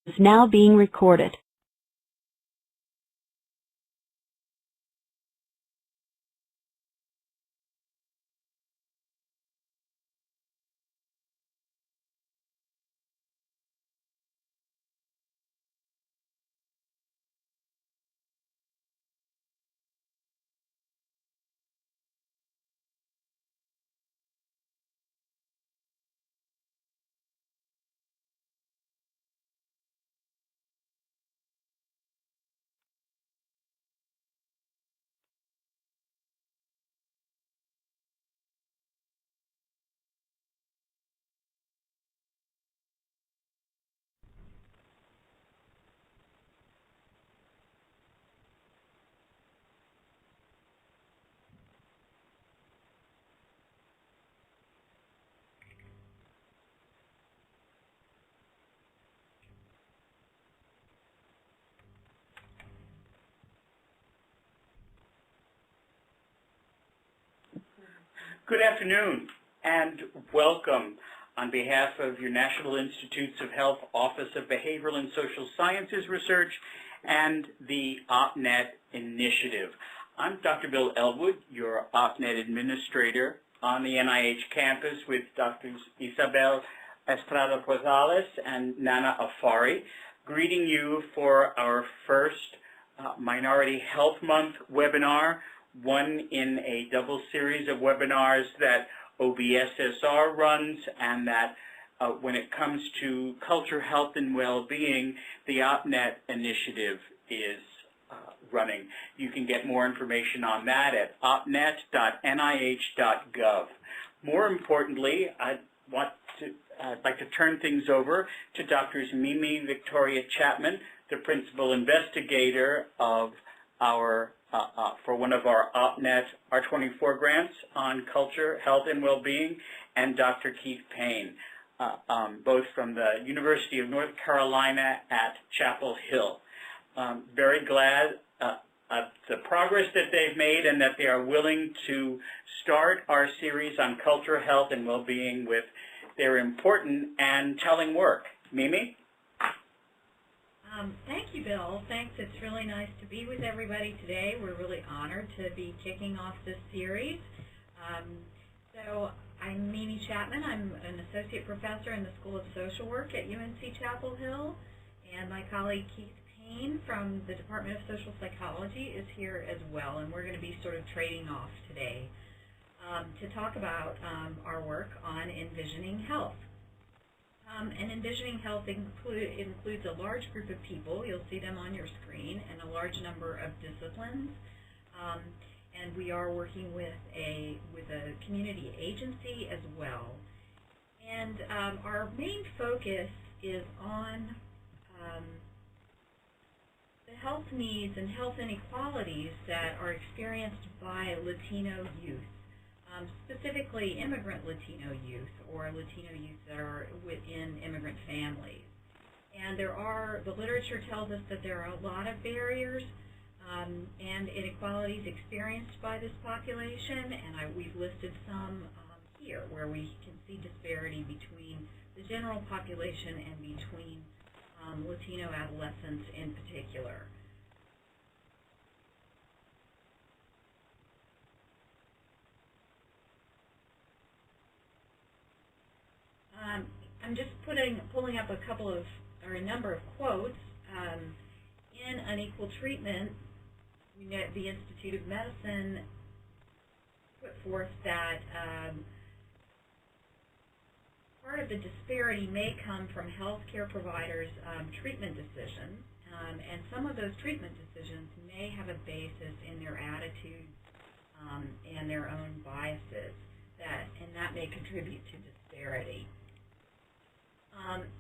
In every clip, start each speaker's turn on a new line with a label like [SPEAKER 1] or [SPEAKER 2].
[SPEAKER 1] is now being recorded.
[SPEAKER 2] Good afternoon and welcome on behalf of your National Institutes of Health Office of Behavioral and Social Sciences Research and the OpNet Initiative. I'm Dr. Bill Elwood, your OpNet Administrator on the NIH campus with Drs. Isabel Estrada-Rosales and Nana Afari, greeting you for our first Minority Health Month webinar, one in a double series of webinars that OBSSR runs, and that when it comes to culture, health, and well-being, the OpNet initiative is running. You can get more information on that at opnet.nih.gov. More importantly, I'd like to turn things over to Drs. Mimi Victoria Chapman, the principal investigator of our for one of our OpNet R24 grants on culture, health, and well-being, and Dr. Keith Payne, both from the University of North Carolina at Chapel Hill. Very glad of the progress that they've made and that they are willing to start our series on culture, health, and well-being with their important and telling work. Mimi?
[SPEAKER 3] Thank you, Bill. Thanks. It's really nice to be with everybody today. We're really honored to be kicking off this series. So I'm Mimi Chapman. I'm an associate professor in the School of Social Work at UNC Chapel Hill, and my colleague Keith Payne from the Department of Social Psychology is here as well, and we're going to be sort of trading off today to talk about our work on envisioning health. And Envisioning Health includes a large group of people, you'll see them on your screen, and a large number of disciplines. And we are working with a community agency as well. And our main focus is on the health needs and health inequalities that are experienced by Latino youth. Specifically immigrant Latino youth or Latino youth that are within immigrant families. And the literature tells us that there are a lot of barriers and inequalities experienced by this population, and we've listed some here where we can see disparity between the general population and between Latino adolescents in particular. I'm just pulling up a number of quotes. In Unequal Treatment, the Institute of Medicine put forth that part of the disparity may come from healthcare providers' treatment decisions, and some of those treatment decisions may have a basis in their attitudes and their own biases, and that may contribute to disparity.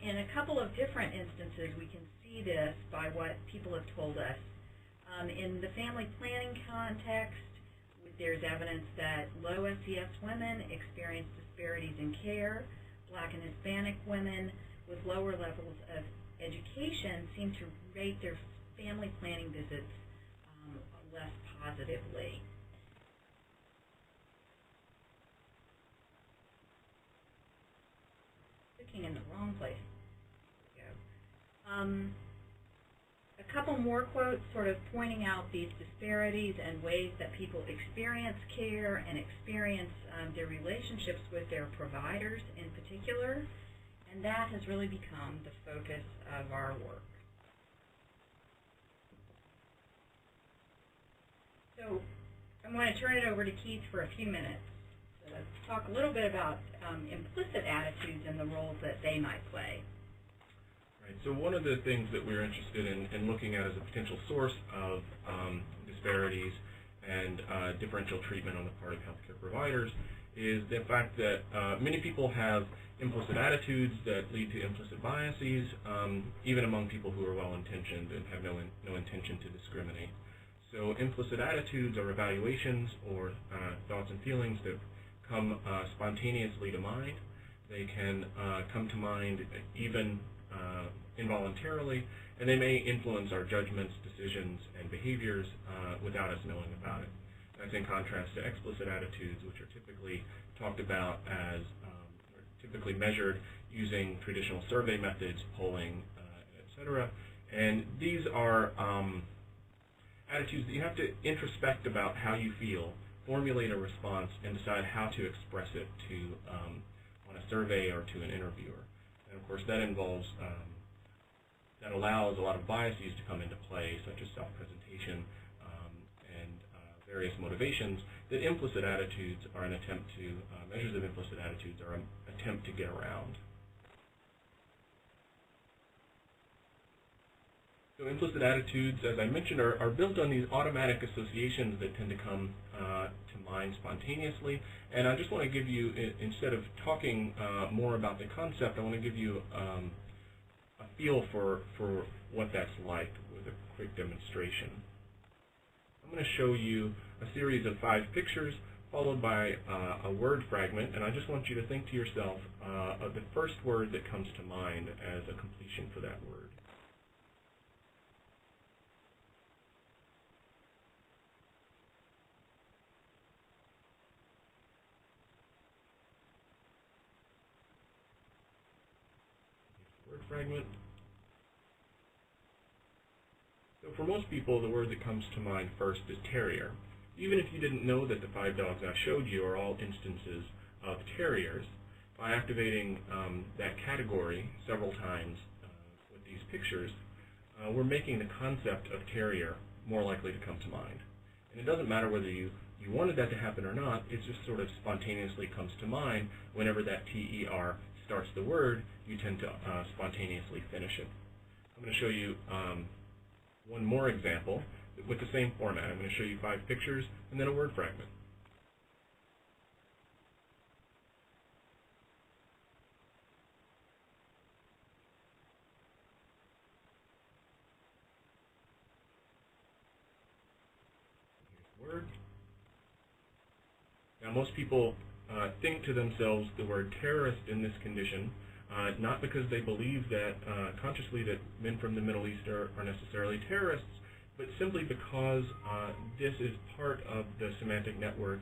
[SPEAKER 3] In a couple of different instances, we can see this by what people have told us. In the family planning context, there's evidence that low SES women experience disparities in care. Black and Hispanic women with lower levels of education seem to rate their family planning visits less positively. In the wrong place. There we A couple more quotes sort of pointing out these disparities and ways that people experience care and experience their relationships with their providers in particular, and that has really become the focus of our work. So I'm going to turn it over to Keith for a few minutes to talk a little bit about implicit attitudes and the roles that they might play.
[SPEAKER 1] Right. So one of the things that we're interested in looking at as a potential source of disparities and differential treatment on the part of healthcare providers is the fact that many people have implicit attitudes that lead to implicit biases, even among people who are well-intentioned and have no intention to discriminate. So implicit attitudes are evaluations or thoughts and feelings that come spontaneously to mind. They can come to mind even involuntarily, and they may influence our judgments, decisions, and behaviors without us knowing about it. That's in contrast to explicit attitudes, which are typically talked about as typically measured using traditional survey methods, polling, etc. And these are attitudes that you have to introspect about how you feel, formulate a response, and decide how to express it to on a survey or to an interviewer. And of course, that involves that allows a lot of biases to come into play, such as self-presentation and various motivations. That implicit attitudes are an attempt to measures of implicit attitudes are an attempt to get around. So implicit attitudes, as I mentioned, are built on these automatic associations that tend to come to mind spontaneously. And I just want to give you, instead of talking more about the concept, I want to give you a feel for what that's like with a quick demonstration. I'm going to show you a series of 5 pictures followed by a word fragment, and I just want you to think to yourself of the first word that comes to mind as a completion for that word. Fragment. So for most people, the word that comes to mind first is terrier. Even if you didn't know that the 5 dogs I showed you are all instances of terriers, by activating that category several times with these pictures, we're making the concept of terrier more likely to come to mind. And it doesn't matter whether you wanted that to happen or not, it just sort of spontaneously comes to mind whenever that TER starts the word, you tend to spontaneously finish it. I'm going to show you one more example with the same format. I'm going to show you 5 pictures and then a word fragment. Here's the word. Now most people think to themselves the word terrorist in this condition, not because they believe that consciously that men from the Middle East are necessarily terrorists, but simply because this is part of the semantic network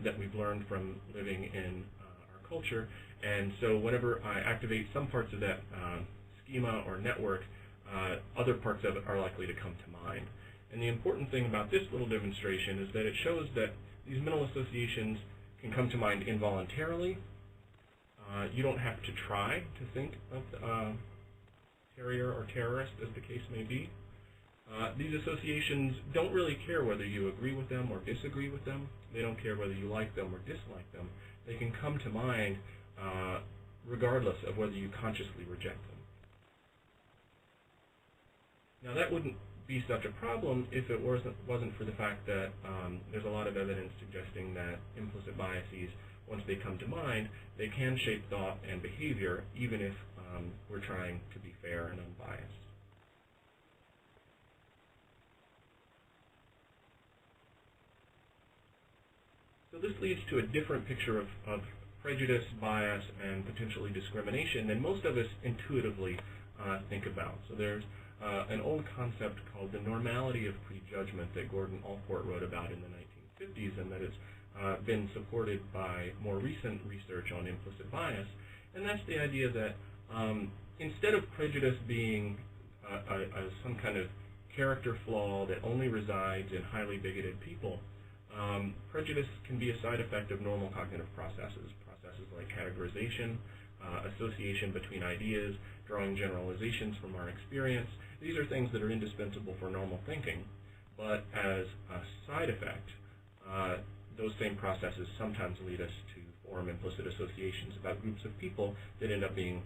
[SPEAKER 1] that we've learned from living in our culture. And so whenever I activate some parts of that schema or network, other parts of it are likely to come to mind. And the important thing about this little demonstration is that it shows that these mental associations can come to mind involuntarily. You don't have to try to think of terrier or terrorist, as the case may be. These associations don't really care whether you agree with them or disagree with them. They don't care whether you like them or dislike them. They can come to mind regardless of whether you consciously reject them. Now that wouldn't be such a problem if it wasn't for the fact that there's a lot of evidence suggesting that implicit biases, once they come to mind, they can shape thought and behavior, even if we're trying to be fair and unbiased. So this leads to a different picture of prejudice, bias, and potentially discrimination than most of us intuitively think about. So there's an old concept called the Normality of Prejudgment that Gordon Allport wrote about in the 1950s, and that has been supported by more recent research on implicit bias. And that's the idea that instead of prejudice being some kind of character flaw that only resides in highly bigoted people. Prejudice can be a side effect of normal cognitive processes like categorization, association between ideas, drawing generalizations from our experience. These are things that are indispensable for normal thinking, but as a side effect, those same processes sometimes lead us to form implicit associations about groups of people that end up being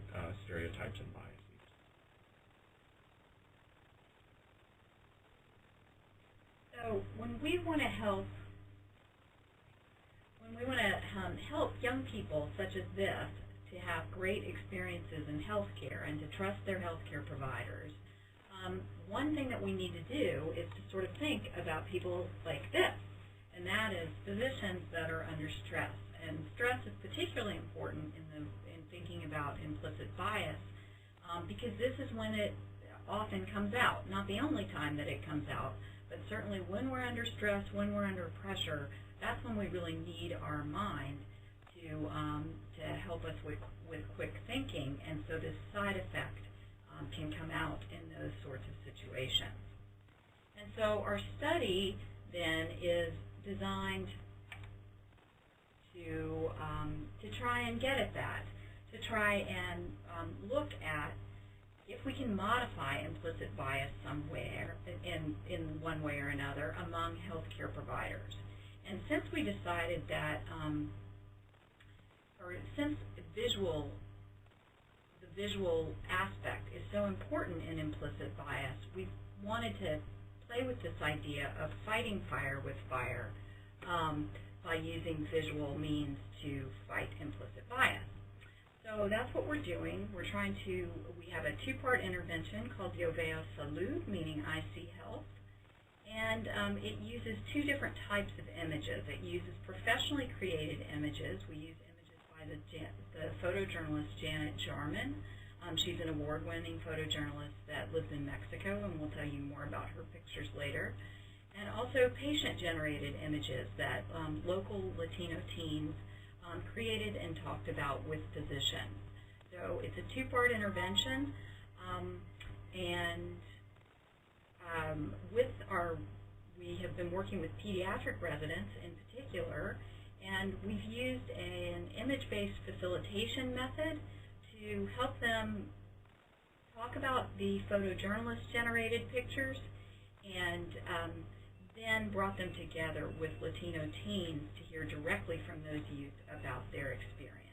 [SPEAKER 1] stereotypes and biases.
[SPEAKER 3] So when we want to help young people such as this to have great experiences in healthcare and to trust their healthcare providers, one thing that we need to do is to sort of think about people like this, and that is physicians that are under stress. And stress is particularly important in thinking about implicit bias because this is when it often comes out. Not the only time that it comes out, but certainly when we're under stress, when we're under pressure, that's when we really need our mind to help us with quick thinking, and so this side effect can come out in those sorts of situations. And so our study then is designed to try and get at that, to try and look at if we can modify implicit bias somewhere in one way or another among healthcare providers. And since we decided that, since the visual aspect is so important in implicit bias, we wanted to play with this idea of fighting fire with fire by using visual means to fight implicit bias. So that's what we're doing. We have a two-part intervention called Yo Veo Salud, meaning I see health. And it uses two different types of images. It uses professionally created images. We use images by the photojournalist Janet Jarman. She's an award-winning photojournalist that lives in Mexico, and we'll tell you more about her pictures later. And also patient-generated images that local Latino teens created and talked about with physicians. So it's a two-part intervention, we have been working with pediatric residents in particular, and we've used an image-based facilitation method to help them talk about the photojournalist-generated pictures, and then brought them together with Latino teens to hear directly from those youth about their experiences.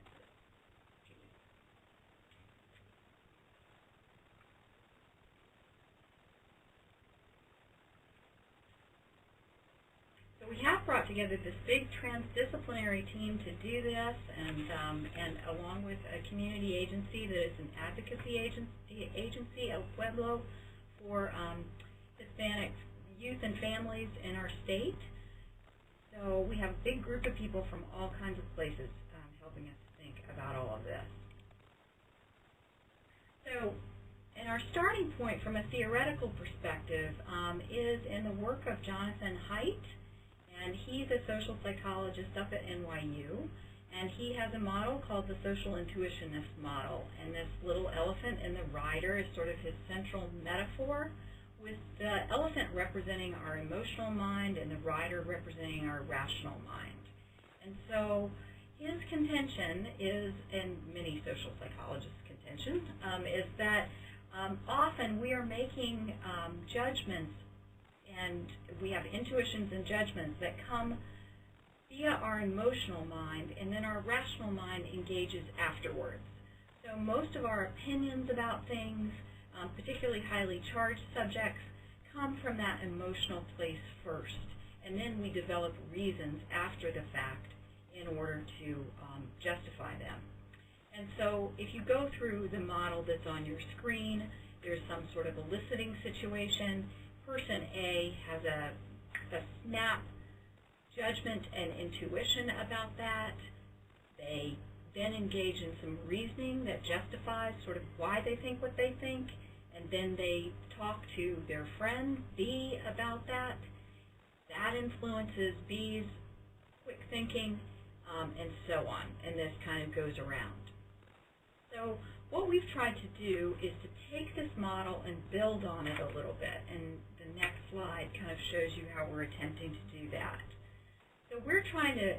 [SPEAKER 3] So we have brought together this big trans-disciplinary team to do this, and along with a community agency that is an advocacy agency, El Pueblo, for Hispanic youth and families in our state. So we have a big group of people from all kinds of places helping us think about all of this. So, and our starting point from a theoretical perspective is in the work of Jonathan Haidt, and he's a social psychologist up at NYU, and he has a model called the Social-Intuitionist Model, and this little elephant in the rider is sort of his central metaphor, with the elephant representing our emotional mind and the rider representing our rational mind. And so his contention is, and many social psychologists' contention, is that often we are making judgments, and we have intuitions and judgments that come via our emotional mind, and then our rational mind engages afterwards. So most of our opinions about things, particularly highly charged subjects, come from that emotional place first, and then we develop reasons after the fact in order to justify them. And so if you go through the model that's on your screen, there's some sort of eliciting situation. Person A has a snap judgment and intuition about that. They then engage in some reasoning that justifies sort of why they think what they think, and then they talk to their friend B about that. That influences B's quick thinking, and so on, and this kind of goes around. So what we've tried to do is to take this model and build on it a little bit, and the next slide kind of shows you how we're attempting to do that. So we're trying to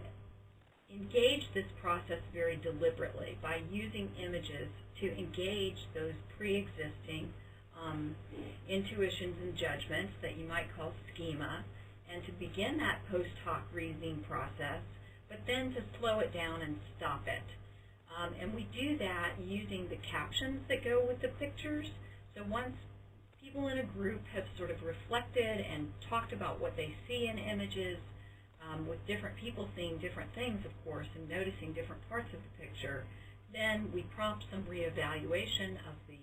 [SPEAKER 3] engage this process very deliberately by using images to engage those pre-existing intuitions and judgments that you might call schema, and to begin that post hoc reasoning process, but then to slow it down and stop it. And we do that using the captions that go with the pictures. So once people in a group have sort of reflected and talked about what they see in images, with different people seeing different things, of course, and noticing different parts of the picture, then we prompt some reevaluation of the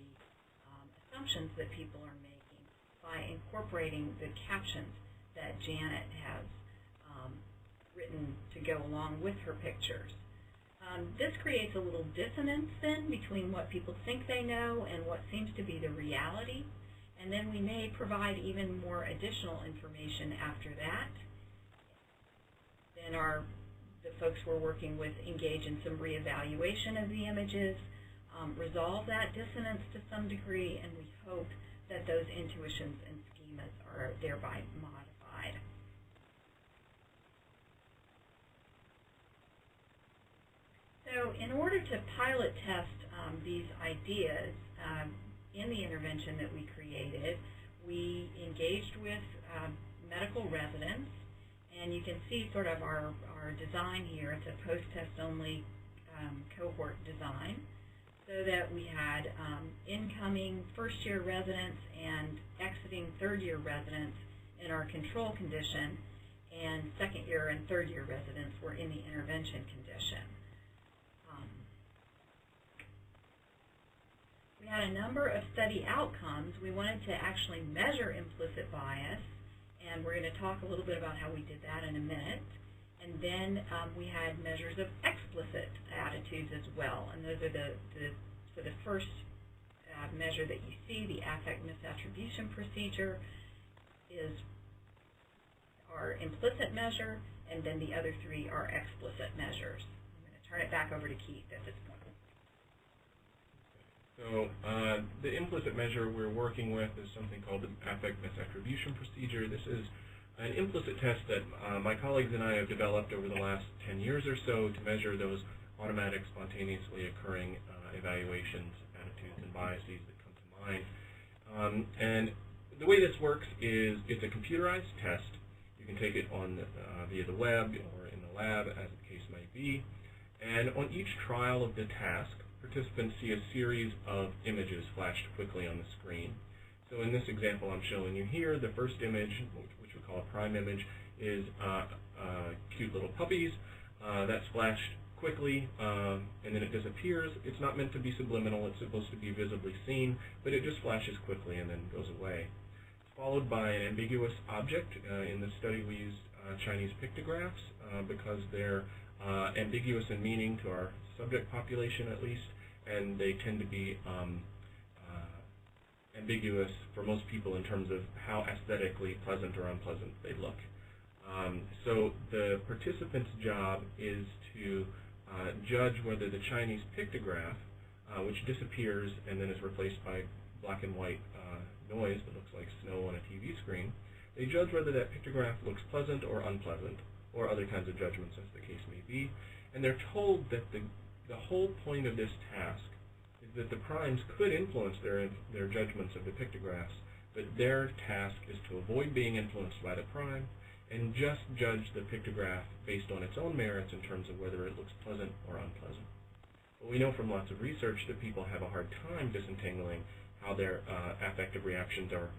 [SPEAKER 3] assumptions that people are making by incorporating the captions that Janet has written to go along with her pictures. This creates a little dissonance then between what people think they know and what seems to be the reality, and then we may provide even more additional information after that. Then the folks we're working with engage in some reevaluation of the images, resolve that dissonance to some degree, and we hope that those intuitions and schemas are thereby modified. So in order to pilot test these ideas in the intervention that we created, we engaged with medical residents, and you can see sort of our design here. It's a post-test only cohort design, so that we had incoming first-year residents and exiting third-year residents in our control condition, and second-year and third-year residents were in the intervention condition. We had a number of study outcomes. We wanted to actually measure implicit bias, and we're going to talk a little bit about how we did that in a minute. And then we had measures of explicit attitudes as well, and those are the first measure that you see, the affect misattribution procedure, is our implicit measure, and then the other three are explicit measures. I'm going to turn it back over to Keith at this point.
[SPEAKER 1] So the implicit measure we're working with is something called the affect misattribution procedure. This is an implicit test that my colleagues and I have developed over the last 10 years or so to measure those automatic, spontaneously occurring evaluations, attitudes, and biases that come to mind. And the way this works is it's a computerized test. You can take it on via the web or in the lab, as the case might be. And on each trial of the task, participants see a series of images flashed quickly on the screen. So in this example I'm showing you here, the first image, which we call a prime image, is cute little puppies. That's flashed quickly, and then it disappears. It's not meant to be subliminal. It's supposed to be visibly seen, but it just flashes quickly and then goes away. It's followed by an ambiguous object. In this study we used Chinese pictographs because they're ambiguous in meaning to our subject population at least, and they tend to be ambiguous for most people in terms of how aesthetically pleasant or unpleasant they look. So the participant's job is to judge whether the Chinese pictograph, which disappears and then is replaced by black and white noise that looks like snow on a TV screen, they judge whether that pictograph looks pleasant or unpleasant, or other kinds of judgments as the case may be. And they're told that the whole point of this task is that the primes could influence their judgments of the pictographs, but their task is to avoid being influenced by the prime and just judge the pictograph based on its own merits in terms of whether it looks pleasant or unpleasant. But we know from lots of research that people have a hard time disentangling how their affective reactions are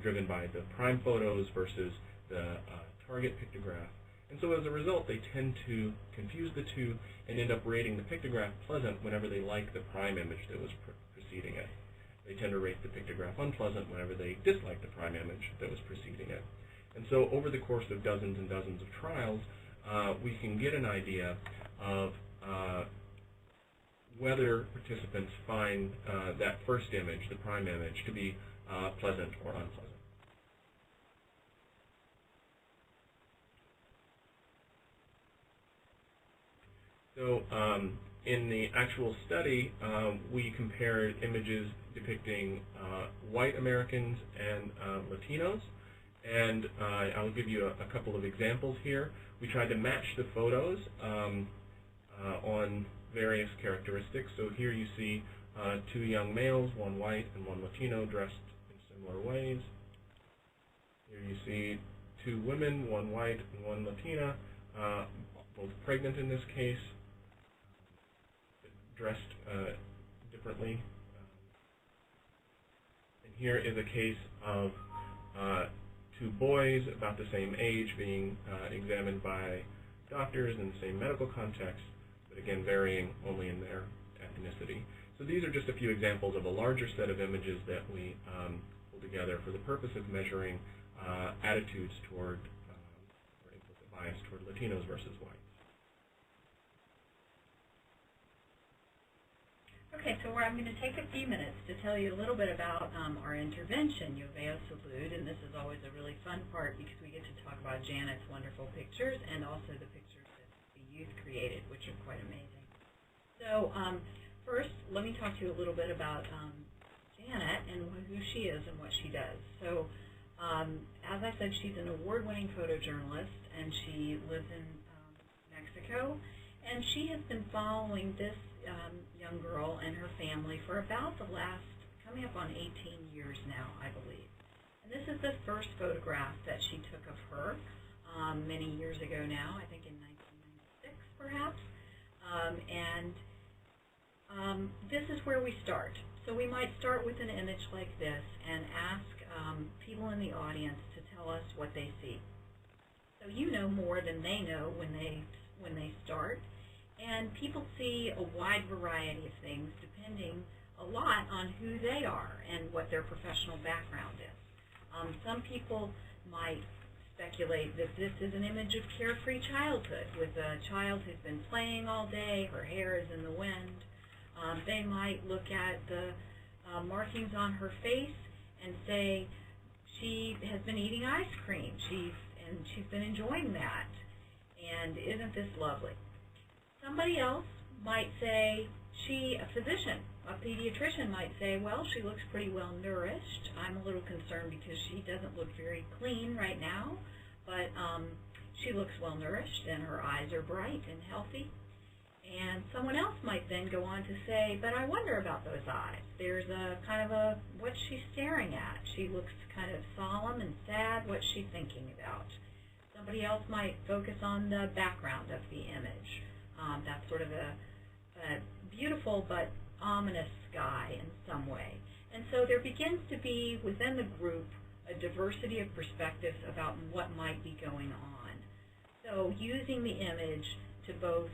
[SPEAKER 1] driven by the prime photos versus the target pictograph. And so as a result, they tend to confuse the two and end up rating the pictograph pleasant whenever they like the prime image that was preceding it. They tend to rate the pictograph unpleasant whenever they dislike the prime image that was preceding it. And so over the course of dozens and dozens of trials, we can get an idea of whether participants find that first image, the prime image, to be pleasant or unpleasant. So in the actual study, we compared images depicting white Americans and Latinos, and I'll give you a couple of examples here. We tried to match the photos on various characteristics. So here you see two young males, one white and one Latino, dressed in similar ways. Here you see two women, one white and one Latina, both pregnant in this case, dressed differently. And here is a case of two boys about the same age being examined by doctors in the same medical context, but again varying only in their ethnicity. So these are just a few examples of a larger set of images that we pulled together for the purpose of measuring attitudes toward, or implicit bias toward Latinos versus whites.
[SPEAKER 3] Okay, so I'm going to take a few minutes to tell you a little bit about our intervention, Yo Veo Salud, and this is always a really fun part because we get to talk about Janet's wonderful pictures and also the pictures that the youth created, which are quite amazing. So first, let me talk to you a little bit about Janet and who she is and what she does. So as I said, she's an award-winning photojournalist, and she lives in Mexico, and she has been following this young girl and her family for about the last, coming up on 18 years now, I believe. And this is the first photograph that she took of her many years ago now, I think in 1996 perhaps. This is where we start. So we might start with an image like this and ask people in the audience to tell us what they see. So you know more than they know when they start. And people see a wide variety of things depending a lot on who they are and what their professional background is. Some people might speculate that this is an image of carefree childhood with a child who's been playing all day, her hair is in the wind. They might look at the markings on her face and say she has been eating ice cream, she's been enjoying that, and isn't this lovely? Somebody else might say, a physician, a pediatrician might say, well, she looks pretty well nourished. I'm a little concerned because she doesn't look very clean right now, but she looks well nourished and her eyes are bright and healthy. And someone else might then go on to say, but I wonder about those eyes. There's a kind of what's she staring at? She looks kind of solemn and sad. What's she thinking about? Somebody else might focus on the background of the image. That's sort of a beautiful but ominous sky in some way. And so there begins to be within the group a diversity of perspectives about what might be going on. So using the image to both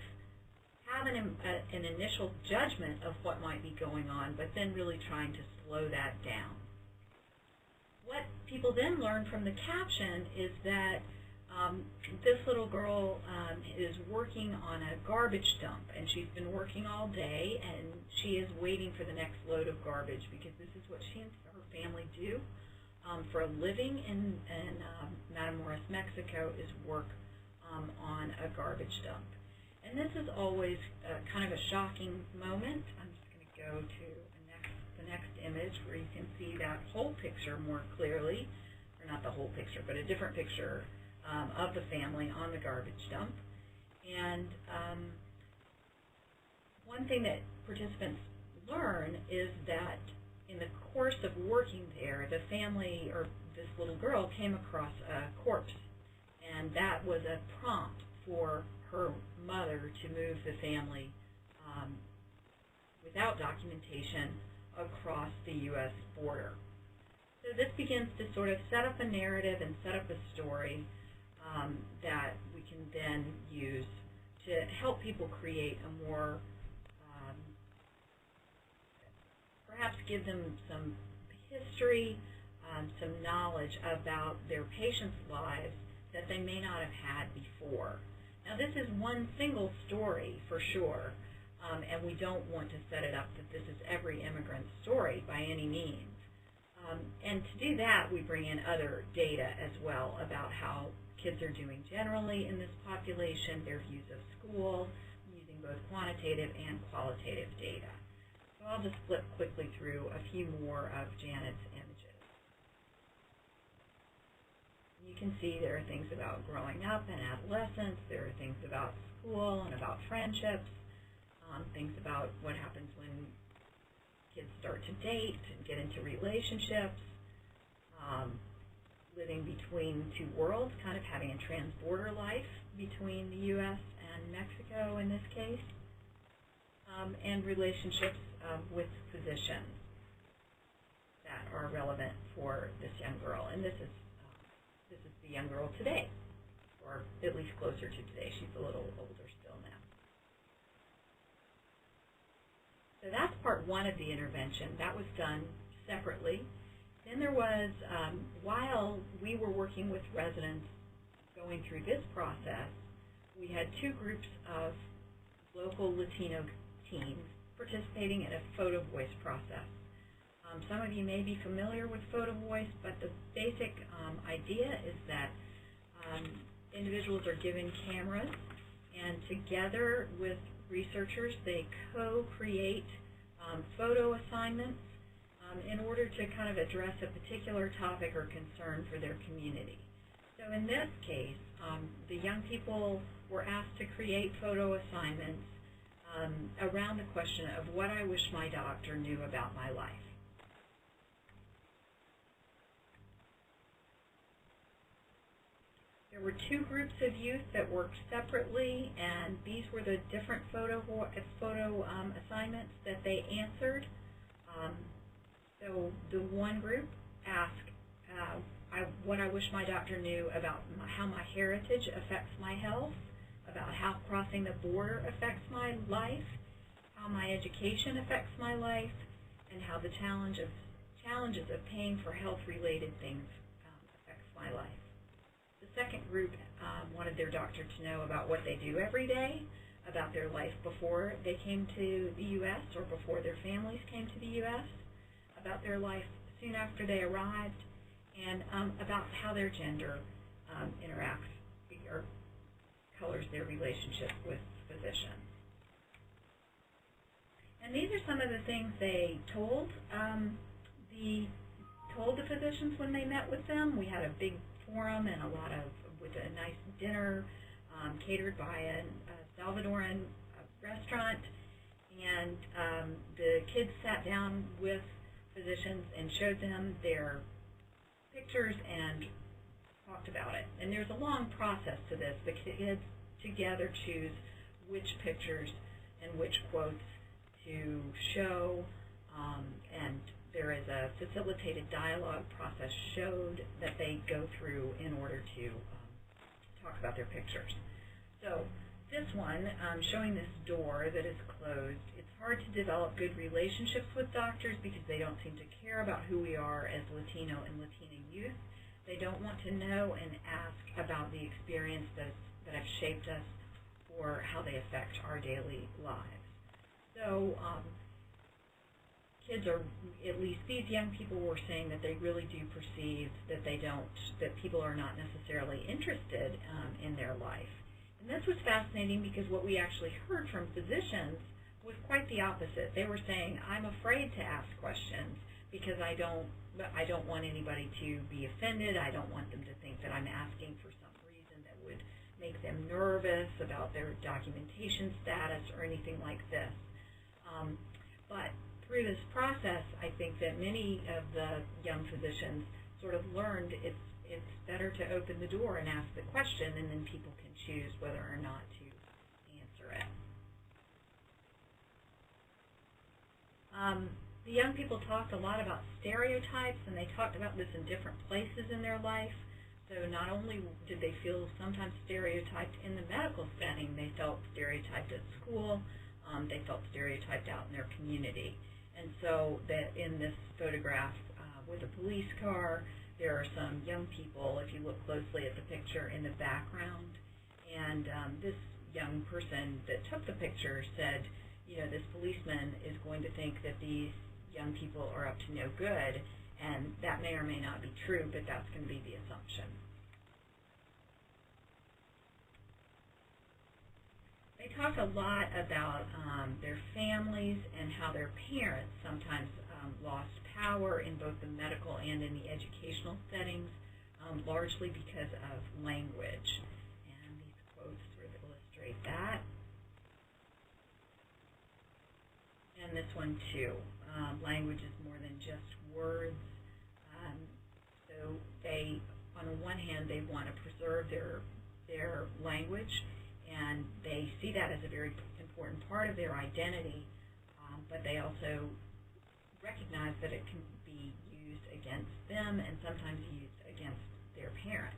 [SPEAKER 3] have an initial judgment of what might be going on, but then really trying to slow that down. What people then learn from the caption is that this little girl is working on a garbage dump, and she's been working all day, and she is waiting for the next load of garbage because this is what she and her family do for a living in Matamoros, Mexico, is work on a garbage dump. And this is always kind of a shocking moment. I'm just going to go to the next image where you can see that whole picture more clearly, or not the whole picture, but a different picture of the family on the garbage dump. And one thing that participants learn is that in the course of working there, the family, or this little girl, came across a corpse, and that was a prompt for her mother to move the family without documentation across the U.S. border. So this begins to sort of set up a narrative and set up a story that we can then use to help people create a more, perhaps give them some history, some knowledge about their patients' lives that they may not have had before. Now this is one single story for sure, and we don't want to set it up that this is every immigrant's story by any means. And to do that, we bring in other data as well about how kids are doing generally in this population, their views of school, using both quantitative and qualitative data. So I'll just flip quickly through a few more of Janet's images. You can see there are things about growing up and adolescence, there are things about school and about friendships, things about what happens when kids start to date and get into relationships, living between two worlds, kind of having a trans-border life between the U.S. and Mexico in this case, and relationships with physicians that are relevant for this young girl. And this is the young girl today, or at least closer to today. She's a little older still now. So that's part one of the intervention. That was done separately. Then there was, while we were working with residents going through this process, we had two groups of local Latino teams participating in a Photovoice process. Some of you may be familiar with Photovoice, but the basic idea is that individuals are given cameras, and together with researchers, they co-create photo assignments in order to kind of address a particular topic or concern for their community. So in this case, the young people were asked to create photo assignments around the question of what I wish my doctor knew about my life. There were two groups of youth that worked separately, and these were the different photo assignments that they answered. So the one group asked what I wish my doctor knew about how my heritage affects my health, about how crossing the border affects my life, how my education affects my life, and how the challenges of paying for health-related things affects my life. The second group wanted their doctor to know about what they do every day, about their life before they came to the U.S. or before their families came to the U.S., about their life soon after they arrived, and about how their gender interacts or colors their relationship with physicians. And these are some of the things they told the physicians when they met with them. We had a big forum and with a nice dinner catered by a Salvadoran restaurant, and the kids sat down with physicians and showed them their pictures and talked about it. And there's a long process to this. The kids together choose which pictures and which quotes to show, and there is a facilitated dialogue process showed that they go through in order to talk about their pictures. So this one, showing this door that is closed, it's hard to develop good relationships with doctors because they don't seem to care about who we are as Latino and Latina youth. They don't want to know and ask about the experience that have shaped us or how they affect our daily lives. So kids are, at least these young people were saying that they really do perceive that that people are not necessarily interested in their life. And this was fascinating because what we actually heard from physicians was quite the opposite. They were saying, I'm afraid to ask questions because I don't want anybody to be offended. I don't want them to think that I'm asking for some reason that would make them nervous about their documentation status or anything like this. But through this process, I think that many of the young physicians sort of learned it's better to open the door and ask the question, and then people can choose whether or not to answer it. The young people talked a lot about stereotypes, and they talked about this in different places in their life. So not only did they feel sometimes stereotyped in the medical setting, they felt stereotyped at school, they felt stereotyped out in their community. And so that in this photograph with a police car, there are some young people, if you look closely at the picture, in the background. And this young person that took the picture said, you know, this policeman is going to think that these young people are up to no good, and that may or may not be true, but that's going to be the assumption. They talked a lot about their families and how their parents sometimes lost power in both the medical and in the educational settings, largely because of language. And these quotes sort of illustrate that. And this one too. Language is more than just words. So they, on the one hand, they want to preserve their language, and they see that as a very important part of their identity, but they also recognize that it can be used against them and sometimes used against their parents,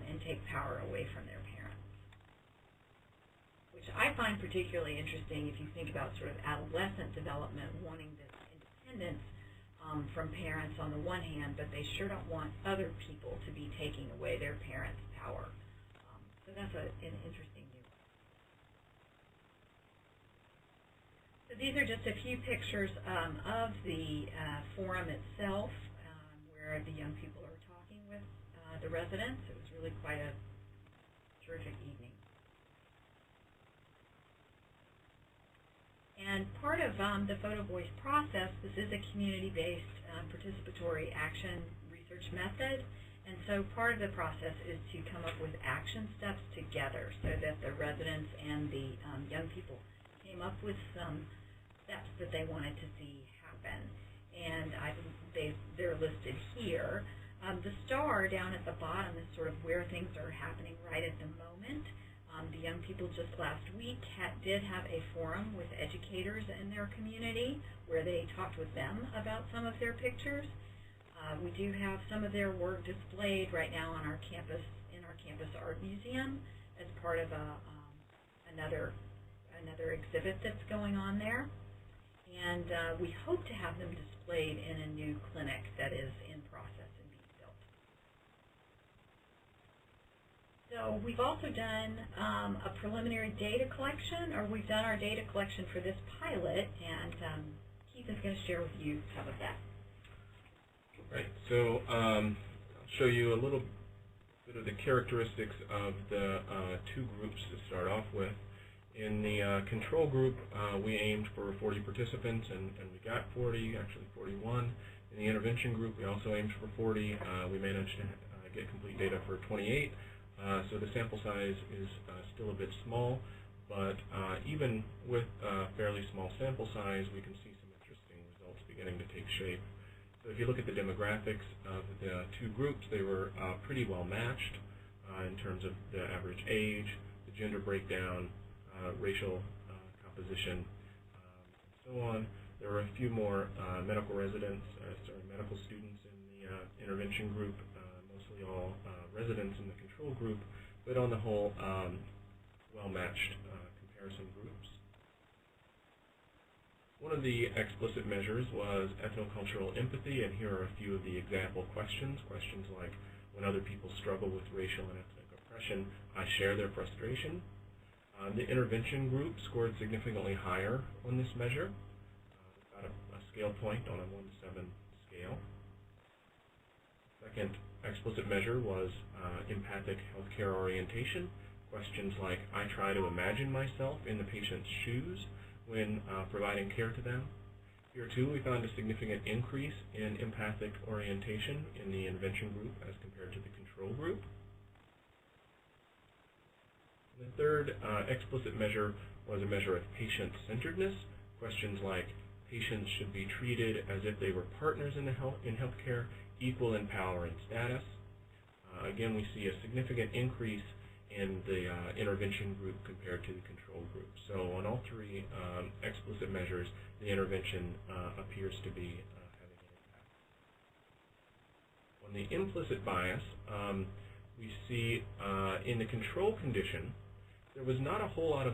[SPEAKER 3] and take power away from their parents, which I find particularly interesting if you think about sort of adolescent development, wanting this independence from parents on the one hand, but they sure don't want other people to be taking away their parents' power. So that's an interesting nuance. So these are just a few pictures of the forum itself, where the young people are talking with the residents. It was really quite a terrific evening. And part of the Photovoice process, this is a community-based participatory action research method, and so part of the process is to come up with action steps together so that the residents and the young people came up with some steps that they wanted to see happen. And they're listed here. The star down at the bottom is sort of where things are happening right at the moment. The young people just last week did have a forum with educators in their community where they talked with them about some of their pictures. We do have some of their work displayed right now on our campus, in our campus art museum, as part of another exhibit that's going on there. And we hope to have them displayed in a new clinic that is in process and being built. So we've also done a preliminary data collection, or we've done our data collection for this pilot, and Keith is going to share with you some of that.
[SPEAKER 1] Right, so I'll show you a little bit of the characteristics of the two groups to start off with. In the control group, we aimed for 40 participants, and we got 40, actually 41. In the intervention group, we also aimed for 40. We managed to get complete data for 28. So the sample size is still a bit small, but even with a fairly small sample size, we can see some interesting results beginning to take shape. So if you look at the demographics of the two groups, they were pretty well matched in terms of the average age, the gender breakdown, racial composition, and so on. There were a few more medical students in the intervention group, mostly all residents in the control group, but on the whole, well-matched comparison groups. One of the explicit measures was ethno-cultural empathy, and here are a few of the example questions. Questions like, when other people struggle with racial and ethnic oppression, I share their frustration. The intervention group scored significantly higher on this measure, about a scale point on a 1-to-7 scale. Second explicit measure was empathic healthcare orientation. Questions like, I try to imagine myself in the patient's shoes when providing care to them. Here too, we found a significant increase in empathic orientation in the intervention group as compared to the control group. The third explicit measure was a measure of patient-centeredness. Questions like, patients should be treated as if they were partners in healthcare, equal in power and status. Again, we see a significant increase in the intervention group compared to the control group. So on all three explicit measures, the intervention appears to be having an impact. On the implicit bias, we see in the control condition, there was not a whole lot of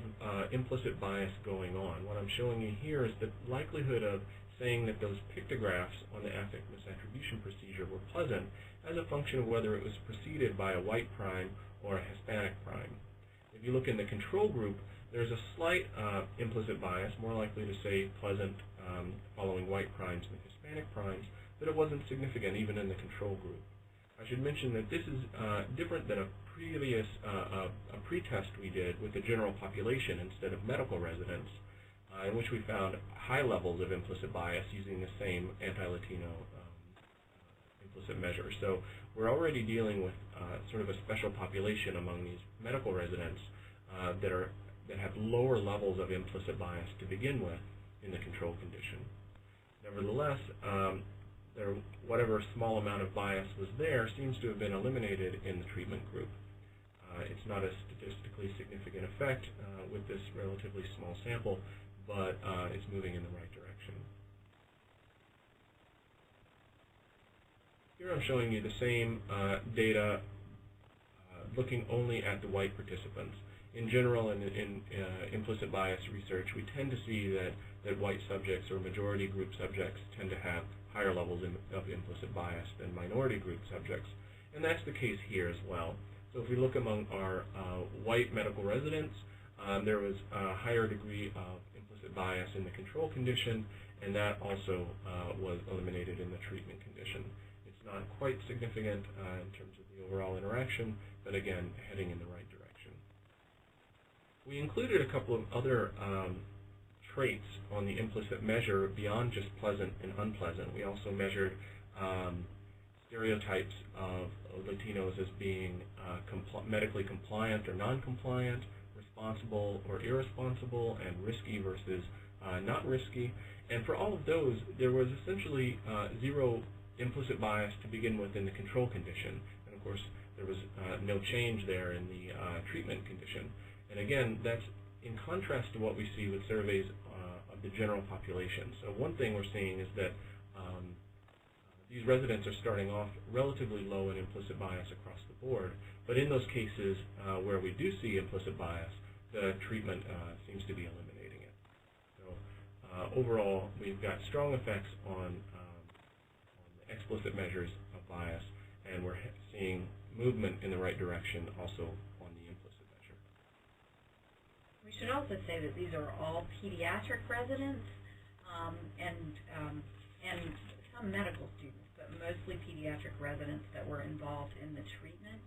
[SPEAKER 1] implicit bias going on. What I'm showing you here is the likelihood of saying that those pictographs on the affect misattribution procedure were pleasant as a function of whether it was preceded by a white prime or a Hispanic prime. If you look in the control group, there's a slight implicit bias, more likely to say pleasant following white primes than Hispanic primes, but it wasn't significant even in the control group. I should mention that this is different than a previous a pretest we did with the general population instead of medical residents, in which we found high levels of implicit bias using the same anti-Latino implicit measures. So we're already dealing with sort of a special population among these medical residents that have lower levels of implicit bias to begin with in the control condition. Nevertheless, whatever small amount of bias was there seems to have been eliminated in the treatment group. It's not a statistically significant effect with this relatively small sample, but it's moving in the right direction. Here I'm showing you the same data looking only at the white participants. In general, in implicit bias research, we tend to see that white subjects or majority group subjects tend to have higher levels of implicit bias than minority group subjects. And that's the case here as well. So if we look among our white medical residents, there was a higher degree of implicit bias in the control condition, and that also was eliminated in the treatment condition. It's not quite significant in terms of the overall interaction, but again, heading in the right direction. We included a couple of other traits on the implicit measure beyond just pleasant and unpleasant. We also measured stereotypes of Latinos as being medically compliant or non-compliant, responsible or irresponsible, and risky versus not risky. And for all of those, there was essentially zero implicit bias to begin with in the control condition. And of course, there was no change there in the treatment condition. And again, that's in contrast to what we see with surveys of the general population. So one thing we're seeing is that these residents are starting off relatively low in implicit bias across the board, but in those cases where we do see implicit bias, the treatment seems to be eliminating it. So overall, we've got strong effects on the explicit measures of bias, and we're seeing movement in the right direction also on the implicit measure.
[SPEAKER 3] We should also say that these are all pediatric residents and some medical students, but mostly pediatric residents that were involved in the treatment.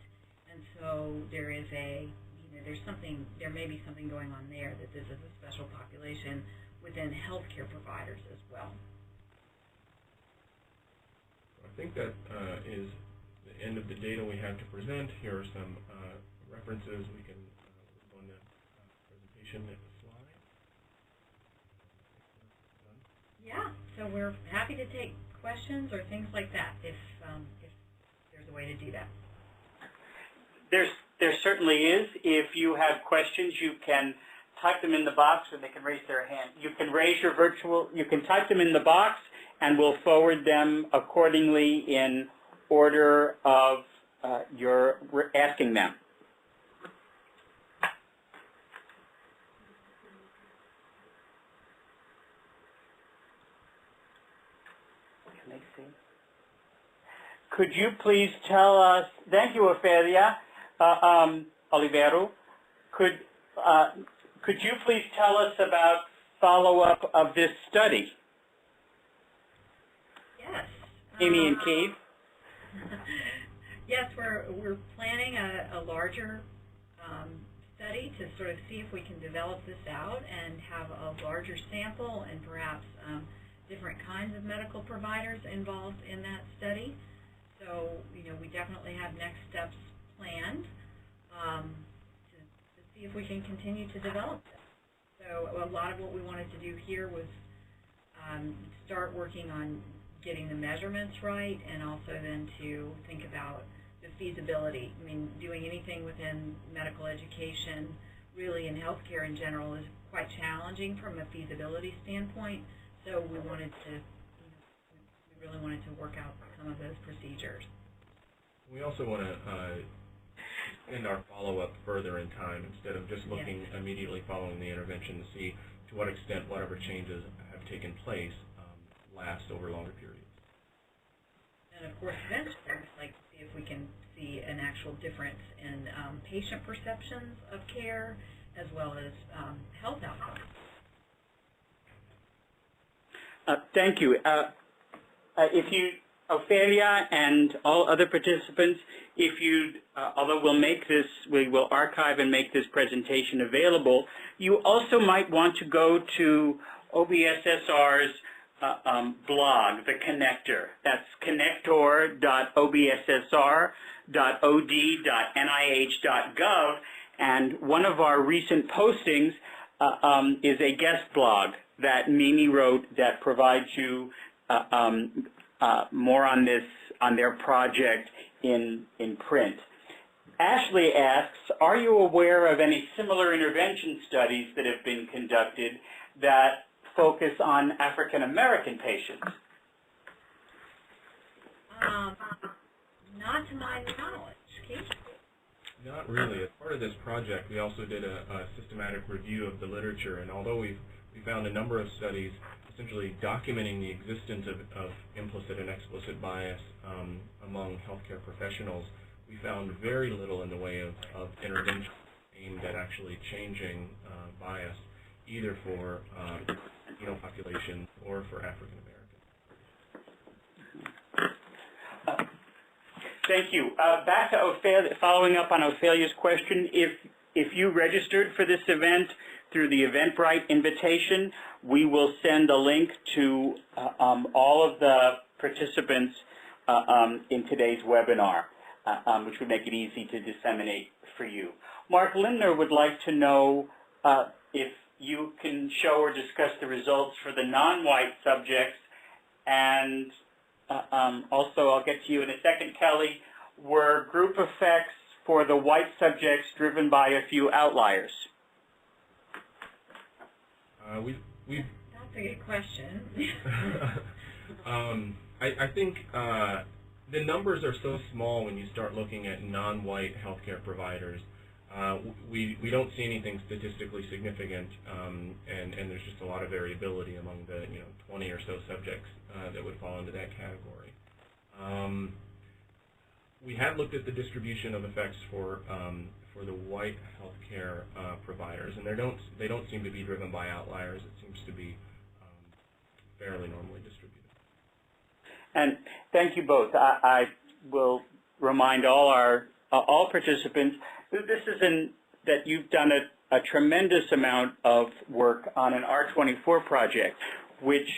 [SPEAKER 3] And so there is there may be something going on there, that this is a special population within healthcare providers as well.
[SPEAKER 1] I think that is the end of the data we have to present. Here are some references. We can move on the presentation at the slide.
[SPEAKER 3] Yeah, so we're happy to take questions or things like that if there's a way to do that.
[SPEAKER 2] There certainly is. If you have questions, you can type them in the box, or they can raise their hand. You can raise your you can type them in the box, and we'll forward them accordingly in order of your asking them. Can they see? Could you please tell us, thank you, Ofelia Olivero, could you please tell us about follow-up of this study?
[SPEAKER 3] Yes.
[SPEAKER 2] Amy and Keith?
[SPEAKER 3] Yes, we're planning a larger study to sort of see if we can develop this out and have a larger sample and perhaps different kinds of medical providers involved in that study. So, we definitely have next steps planned to see if we can continue to develop this. So a lot of what we wanted to do here was start working on getting the measurements right, and also then to think about the feasibility. I mean, doing anything within medical education, really in healthcare in general, is quite challenging from a feasibility standpoint. So we wanted to, we really wanted to work out some of those procedures.
[SPEAKER 1] We also want to extend our follow-up further in time instead of just looking immediately following the intervention to see to what extent whatever changes have taken place last over longer periods.
[SPEAKER 3] And of course, eventually, we'd like to see if we can see an actual difference in patient perceptions of care as well as health outcomes.
[SPEAKER 2] Thank you. Ophelia and all other participants, if you, although we will archive and make this presentation available, you also might want to go to OBSSR's blog, The Connector. That's connector.obssr.od.nih.gov, and one of our recent postings is a guest blog that Mimi wrote that provides you more on their project in print. Ashley asks, are you aware of any similar intervention studies that have been conducted that focus on African American patients?
[SPEAKER 3] Not to my knowledge. Keith?
[SPEAKER 1] Not really. As part of this project, we also did a systematic review of the literature, and although we found a number of studies essentially documenting the existence of implicit and explicit bias among healthcare professionals, we found very little in the way of intervention aimed at actually changing bias, either for Latino population or for African Americans.
[SPEAKER 2] Thank you. Back to Ophelia, following up on Ophelia's question, if you registered for this event through the Eventbrite invitation, we will send a link to all of the participants in today's webinar, which would make it easy to disseminate for you. Mark Lindner would like to know if you can show or discuss the results for the non-white subjects, and also I'll get to you in a second, Kelly, were group effects for the white subjects driven by a few outliers?
[SPEAKER 3] That's a good question.
[SPEAKER 1] I think the numbers are so small when you start looking at non-white healthcare providers. We don't see anything statistically significant, and there's just a lot of variability among the 20 or so subjects that would fall into that category. We have looked at the distribution of effects for the white healthcare providers, and they don't seem to be driven by outliers. It seems to be fairly normally distributed.
[SPEAKER 2] And thank you both. I will remind all participants that you've done a tremendous amount of work on an R24 project, which,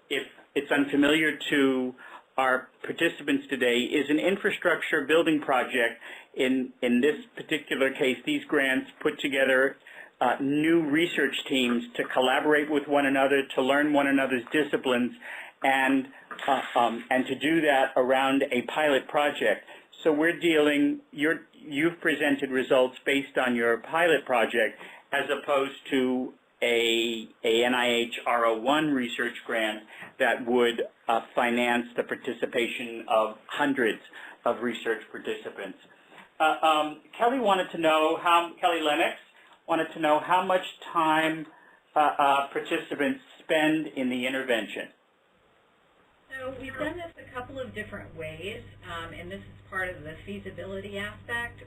[SPEAKER 2] if it's unfamiliar to our participants today, is an infrastructure building project. In this particular case, these grants put together new research teams to collaborate with one another, to learn one another's disciplines, and to do that around a pilot project. So we're you've presented results based on your pilot project as opposed to a NIH R01 research grant that would finance the participation of hundreds of research participants. Kelly Lennox wanted to know how much time participants spend in the intervention.
[SPEAKER 3] So we've done this a couple of different ways, and this is part of the feasibility aspect.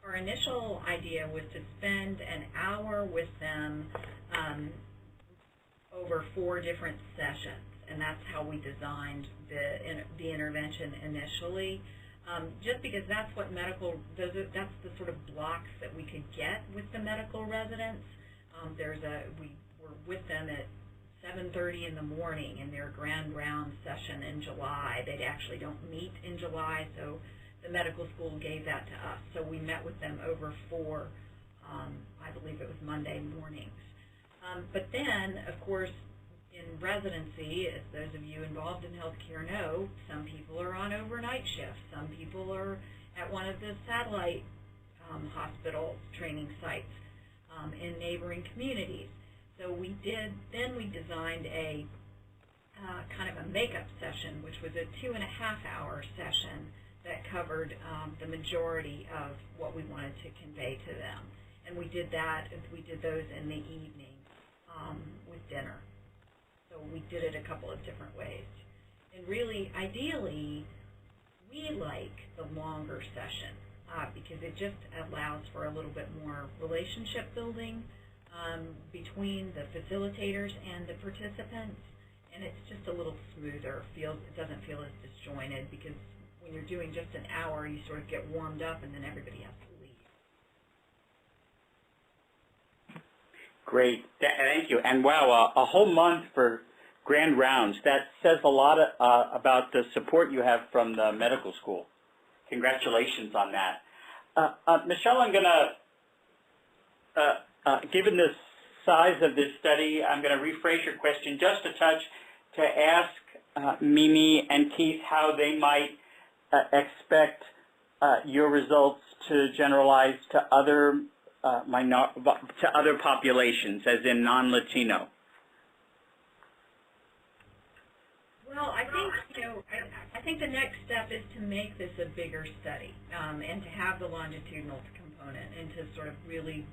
[SPEAKER 3] Our initial idea was to spend an hour with them over 4 different sessions, and that's how we designed the intervention initially. Just because that's what that's the sort of blocks that we could get with the medical residents. We were with them at 7:30 in the morning in their grand round session in July. They actually don't meet in July, so the medical school gave that to us. So we met with them over 4, I believe it was Monday mornings. But then, of course, in residency, as those of you involved in healthcare know, some people are on overnight shifts. Some people are at one of the satellite hospital training sites in neighboring communities. So we designed a kind of a makeup session, which was a 2.5-hour session that covered the majority of what we wanted to convey to them. And we did those in the evening with dinner. So we did it a couple of different ways. And really, ideally, we like the longer session because it just allows for a little bit more relationship building between the facilitators and the participants, and it's just a little smoother. It doesn't feel as disjointed, because when you're doing just an hour, you sort of get warmed up, and then everybody has to leave.
[SPEAKER 2] Great, thank you. And wow, a whole month for grand rounds. That says a lot about the support you have from the medical school. Congratulations on that. Michelle, I'm going to, given the size of this study, I'm going to rephrase your question just a touch to ask Mimi and Keith how they might expect your results to generalize to other populations, as in non-Latino.
[SPEAKER 3] Well, I think, I think the next step is to make this a bigger study, and to have the longitudinal component, and to sort of really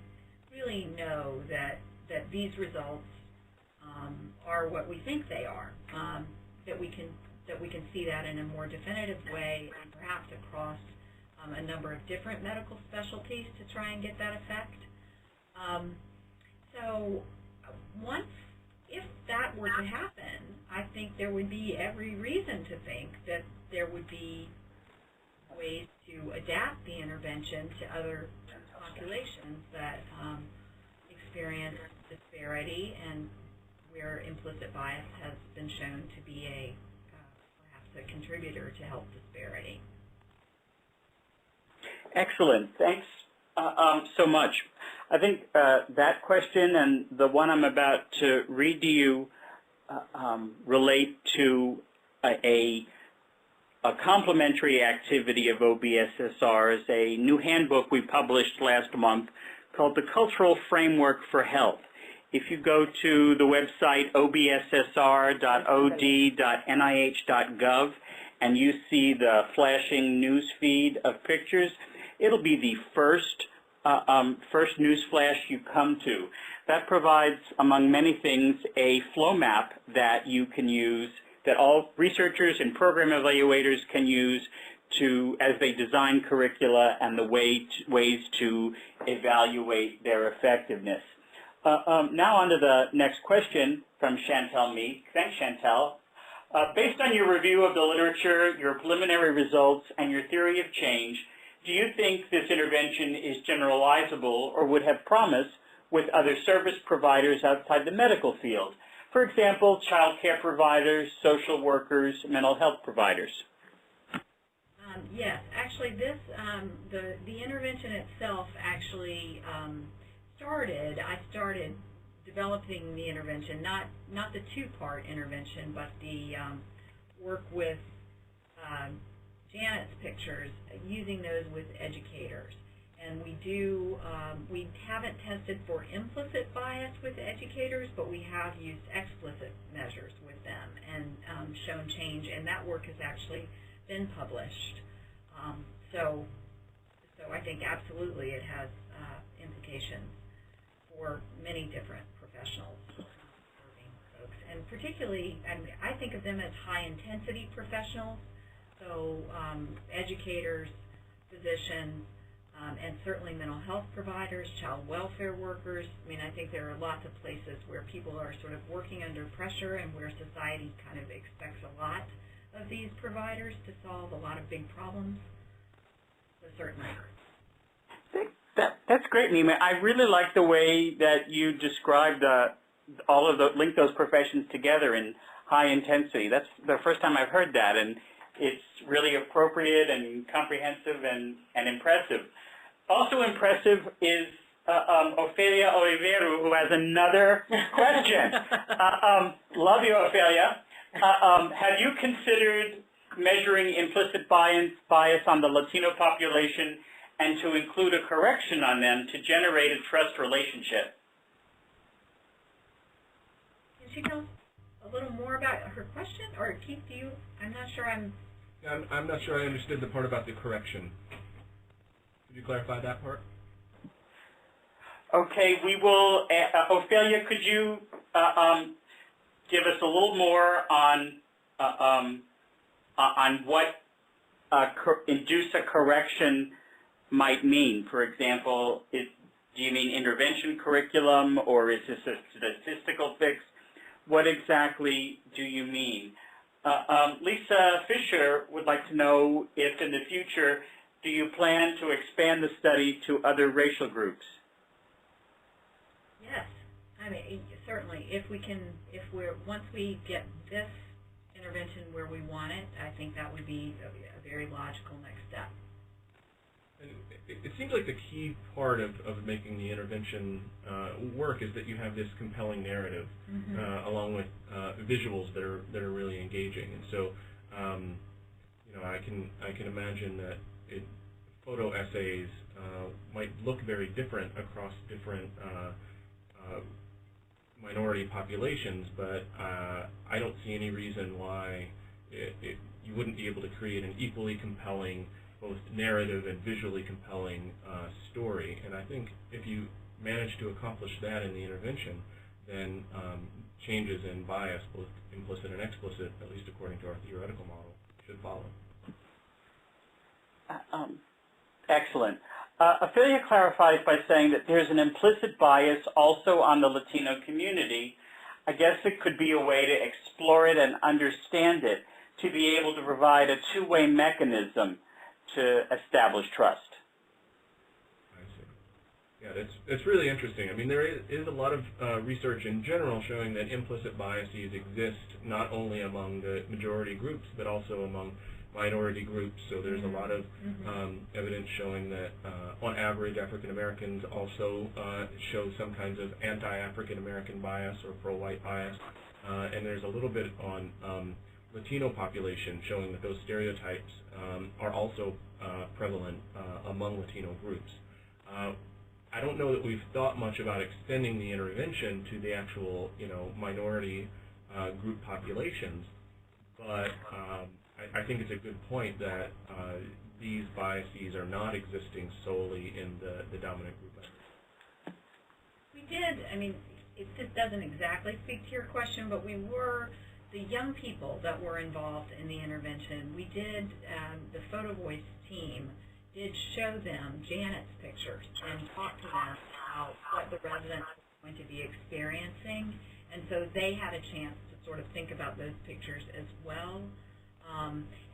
[SPEAKER 3] know that these results are what we think they are, that we can see that in a more definitive way, and perhaps across a number of different medical specialties to try and get that effect. So if that were to happen, I think there would be every reason to think that there would be ways to adapt the intervention to other populations that experience disparity, and where implicit bias has been shown to be perhaps a contributor to health disparity.
[SPEAKER 2] Excellent. Thanks so much. I think that question and the one I'm about to read to you relate to a complementary activity of OBSSR's, a new handbook we published last month called the Cultural Framework for Health. If you go to the website obssr.od.nih.gov and you see the flashing news feed of pictures, it'll be the first news flash you come to. That provides, among many things, a flow map that you can use, that all researchers and program evaluators can use as they design curricula and the ways to evaluate their effectiveness. Now on to the next question from Chantel Meek. Thanks, Chantel. Based on your review of the literature, your preliminary results, and your theory of change, do you think this intervention is generalizable or would have promise with other service providers outside the medical field? For example, child care providers, social workers, mental health providers.
[SPEAKER 3] Yes, actually this, the intervention itself actually I started developing the intervention, not the two-part intervention, but the work with Janet's pictures, using those with educators. And we haven't tested for implicit bias with educators, but we have used explicit measures with them and shown change, and that work has actually been published. So I think absolutely it has implications for many different professionals serving folks. And particularly, I think of them as high-intensity professionals, so educators, physicians, and certainly mental health providers, child welfare workers. I mean, I think there are lots of places where people are sort of working under pressure and where society kind of expects a lot of these providers to solve a lot of big problems. So certainly.
[SPEAKER 2] That's great, Nima. I really like the way that you described link those professions together in high intensity. That's the first time I've heard that, and it's really appropriate and comprehensive and impressive. Also impressive is Ofelia Oliveira, who has another question. Love you, Ofelia. Have you considered measuring implicit bias on the Latino population and to include a correction on them to generate a trust relationship?
[SPEAKER 3] Can she tell us a little more about her question? Or Keith, I'm not sure
[SPEAKER 1] I'm not sure I understood the part about the correction. Could you clarify that part?
[SPEAKER 2] Okay, we will, Ofelia, could you give us a little more on what induce a correction might mean? For example, do you mean intervention curriculum, or is this a statistical fix? what exactly do you mean? Lisa Fisher would like to know if in the future, do you plan to expand the study to other racial groups?
[SPEAKER 3] Yes, I mean, certainly, once we get this intervention where we want it, I think that would be a very logical next step.
[SPEAKER 1] And it seems like the key part of making the intervention work is that you have this compelling narrative, along with visuals that are really engaging. And so, I can imagine that photo essays might look very different across different minority populations, but I don't see any reason why you wouldn't be able to create an equally compelling, both narrative and visually compelling story. And I think if you manage to accomplish that in the intervention, then changes in bias, both implicit and explicit, at least according to our theoretical model, should follow.
[SPEAKER 2] Excellent. Ophelia clarifies by saying that there's an implicit bias also on the Latino community. I guess it could be a way to explore it and understand it, to be able to provide a two-way mechanism to establish trust.
[SPEAKER 1] I see. Yeah, it's really interesting. I mean, there is a lot of research in general showing that implicit biases exist not only among the majority groups, but also among minority groups. So there's a lot of evidence showing that, on average, African Americans also show some kinds of anti-African American bias or pro-white bias. And there's a little bit on Latino population showing that those stereotypes are also prevalent among Latino groups. I don't know that we've thought much about extending the intervention to the actual, minority group populations, but I think it's a good point that these biases are not existing solely in the dominant group.
[SPEAKER 3] We did, I mean, this doesn't exactly speak to your question, but the young people that were involved in the intervention, we did, the Photovoice team did show them Janet's pictures and talk to them about what the residents were going to be experiencing, and so they had a chance to sort of think about those pictures as well.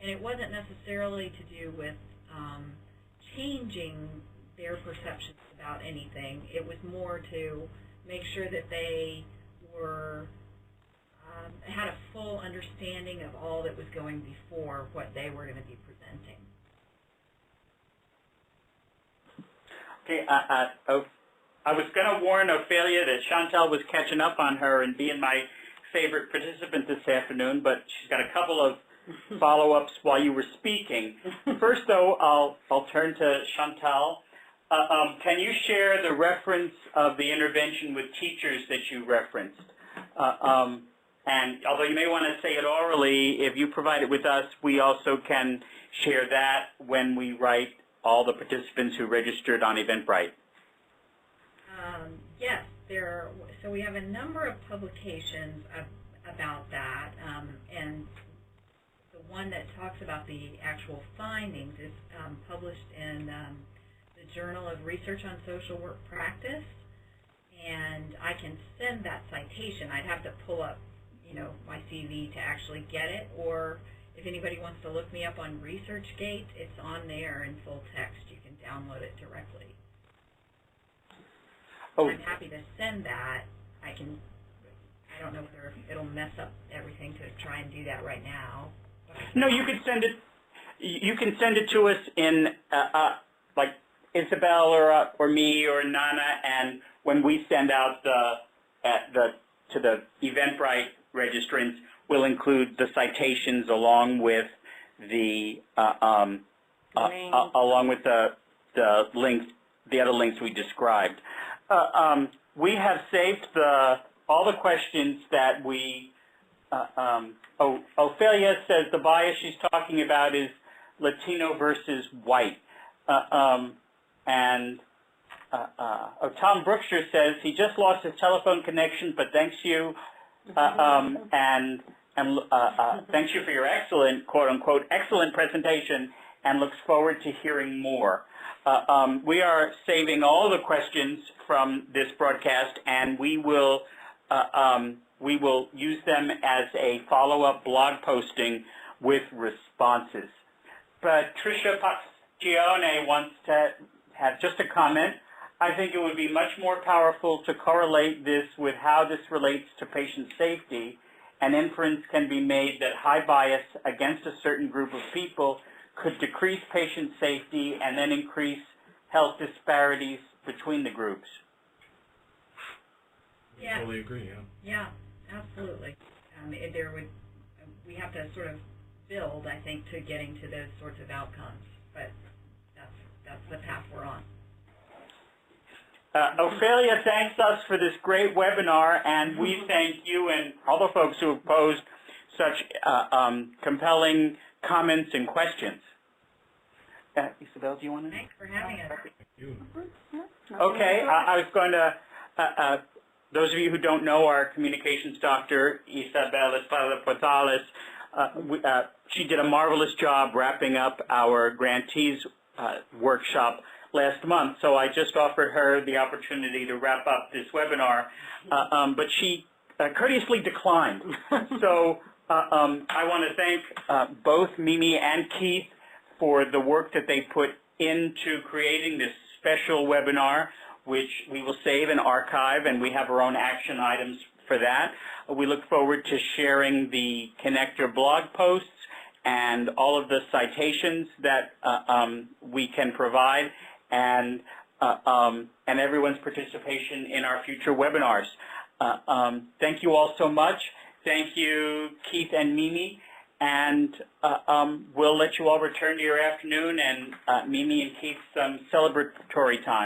[SPEAKER 3] And it wasn't necessarily to do with changing their perceptions about anything. It was more to make sure that they were had a full understanding of all that was going before what they were going to be presenting.
[SPEAKER 2] Okay, I was going to warn Ophelia that Chantal was catching up on her and being my favorite participant this afternoon, but she's got a couple of follow-ups while you were speaking. First, though, I'll turn to Chantal. Can you share the reference of the intervention with teachers that you referenced? And although you may want to say it orally, if you provide it with us, we also can share that when we write all the participants who registered on Eventbrite.
[SPEAKER 3] Yes, so we have a number of publications about that, and the one that talks about the actual findings is published in the Journal of Research on Social Work Practice, and I can send that citation. I'd have to pull up, my CV to actually get it, or if anybody wants to look me up on ResearchGate, it's on there in full text. You can download it directly.
[SPEAKER 2] Oh.
[SPEAKER 3] I'm happy to send that. I don't know whether it'll mess up everything to try and do that right now.
[SPEAKER 2] No, you can send it. You can send it to us in like Isabel or me or Nana, and when we send out to the Eventbrite registrants, we'll include the citations along with the links, the other links we described. We have saved all the questions that we. Ophelia says the bias she's talking about is Latino versus white, Tom Brookshire says he just lost his telephone connection, but thanks you. And thanks you for your excellent, quote-unquote, excellent presentation, and looks forward to hearing more. We are saving all the questions from this broadcast, and we will we will use them as a follow-up blog posting with responses. Patricia Pacione wants to have just a comment. I think it would be much more powerful to correlate this with how this relates to patient safety. An inference can be made that high bias against a certain group of people could decrease patient safety and then increase health disparities between the groups.
[SPEAKER 3] Yeah.
[SPEAKER 1] I totally agree, yeah.
[SPEAKER 3] Yeah, absolutely. We have to sort of build, I think, to getting to those sorts of outcomes, but that's the path we're on.
[SPEAKER 2] Ophelia thanks us for this great webinar, and we thank you and all the folks who have posed such compelling comments and questions. Isabel, do you want to?
[SPEAKER 3] Thanks for having us.
[SPEAKER 1] Thank you.
[SPEAKER 2] Okay, I was going to, those of you who don't know our communications doctor, Isabel Espada-Portales, she did a marvelous job wrapping up our grantees workshop last month, so I just offered her the opportunity to wrap up this webinar, but she courteously declined. So I want to thank both Mimi and Keith for the work that they put into creating this special webinar, which we will save and archive, and we have our own action items for that. We look forward to sharing the connector blog posts and all of the citations that we can provide, and everyone's participation in our future webinars. Thank you all so much. Thank you, Keith and Mimi, and we'll let you all return to your afternoon, and Mimi and Keith some celebratory time.